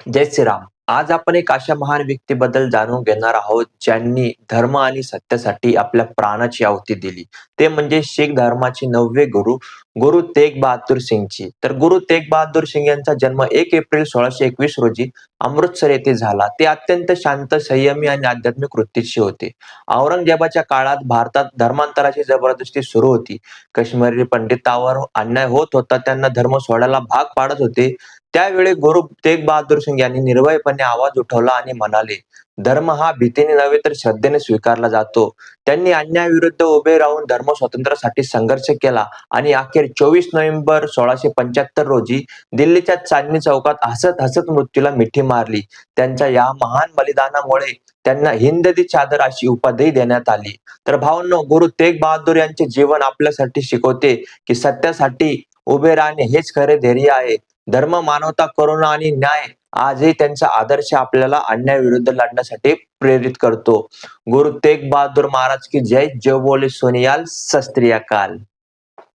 जय श्रीराम. आज आपण एक अशा महान व्यक्तीबद्दल जाणून घेणार आहोत, ज्यांनी धर्म आणि सत्यासाठी आपल्या प्राणाची आहुती दिली. ते म्हणजे शीख धर्माचे 9वे गुरु, गुरु तेग बहादूर सिंगजी. तर गुरु तेग बहादूर सिंग यांचा जन्म 1 एप्रिल 1621 रोजी अमृतसर येथे झाला. ते अत्यंत शांत, संयमी आणि आध्यात्मिक वृत्तीचे होते. औरंगजेबाच्या काळात भारतात धर्मांतराची जबरदस्ती सुरू होती. काश्मीरी पंडितांवर अन्याय होत होता. त्यांना धर्म सोडायला भाग पाडत होते. त्यावेळी गुरु तेग बहादूर सिंग यांनी निर्भयपणे आवाज उठवला आणि म्हणाले, धर्म हा भीतीने नव्हे तर श्रद्धेने स्वीकारला जातो. त्यांनी अन्यायाविरुद्ध उभे राहून धर्म स्वातंत्र्यासाठी संघर्ष केला आणि अखेर 24 नोव्हेंबर 1675 रोजी दिल्लीच्या चांदणी चौकात हसत हसत मृत्यूला मिठी मारली. त्यांच्या या महान बलिदानामुळे त्यांना हिंद दी चादर अशी उपाधी देण्यात आली. तर भावांनो, गुरु तेग बहादूर यांचे जीवन आपल्यासाठी शिकवते की सत्यासाठी उभे राहणे हेच खरे धैर्य आहे. धर्म, मानवता, करुणा आणि न्याय आजही त्यांचा आदर्श आपल्याला अन्यायाविरुद्ध लढण्यासाठी प्रेरित करतो. गुरु तेग बहादूर महाराज की जय. जय बोले सोनियाल. सत श्री अकाल.